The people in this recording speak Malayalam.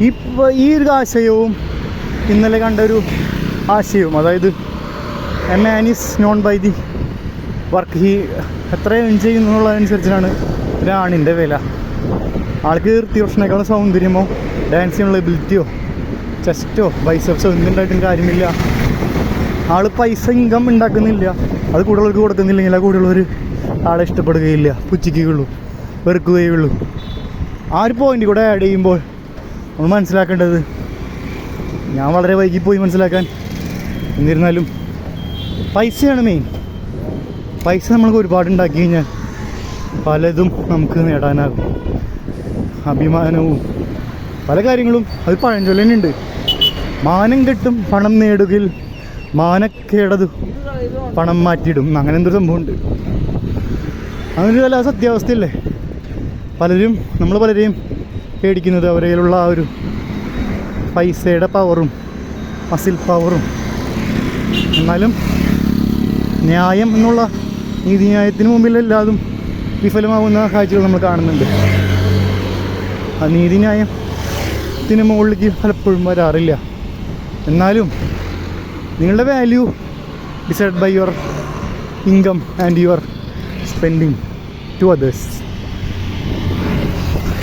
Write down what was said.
ഈ ഒരു ആശയവും ഇന്നലെ കണ്ടൊരു ആശയവും, അതായത് a man is known by the work he എത്ര ഏൺ ചെയ്യുന്നുള്ളതനുസരിച്ചാണ് ഒരാണിൻ്റെ വില. ആൾക്ക് തീർച്ചയായിട്ടും സൗന്ദര്യമോ ഡാൻസ് ചെയ്യാനുള്ള എബിലിറ്റിയോ ചെസ്റ്റോ ബൈസെപ്സോ എന്തുണ്ടായിട്ടും കാര്യമില്ല. ആൾ പൈസ ഇൻകം ഉണ്ടാക്കുന്നില്ല, അത് കൂടുതലുള്ളവർക്ക് കൊടുക്കുന്നില്ലെങ്കിൽ ആ കൂടുതലുള്ളവർ ആളെ ഇഷ്ടപ്പെടുകയില്ല, പുച്ഛിക്കുകയുള്ളൂ, വെറുക്കുകയുള്ളൂ. ആ ഒരു പോയിൻ്റ് കൂടെ ആഡ് ചെയ്യുമ്പോൾ നമ്മൾ മനസ്സിലാക്കേണ്ടത്, ഞാൻ വളരെ വൈകിപ്പോയി മനസ്സിലാക്കാൻ, എന്നിരുന്നാലും പൈസയാണ് മെയിൻ. പൈസ നമ്മൾക്ക് ഒരുപാട് ഉണ്ടാക്കി കഴിഞ്ഞാൽ പലതും നമുക്ക് നേടാനാകും. അഭിമാനവും പല കാര്യങ്ങളും. അത് പഴഞ്ചൊല്ല് തന്നെ ഉണ്ട്, മാനം കെട്ടും പണം നേടുകിൽ മാനക്കേടത് പണം മാറ്റിയിടും. അങ്ങനെ എന്തൊരു സംഭവമുണ്ട്. അങ്ങനൊരു വല്ല സത്യാവസ്ഥയല്ലേ. നമ്മൾ പലരെയും പേടിക്കുന്നത് അവരിലുള്ള ആ ഒരു പൈസയുടെ പവറും മസിൽ പവറും. എന്നാലും ന്യായം എന്നുള്ള നീതിന്യായത്തിന് മുമ്പിൽ എല്ലാതും വിഫലമാവുന്ന കാഴ്ചകൾ നമ്മൾ കാണുന്നുണ്ട്. ആ നീതിന്യായത്തിന് മുകളിലേക്ക് പലപ്പോഴും വരാറില്ല. എന്നാലും നിങ്ങളുടെ value decide by your income and your spending to others.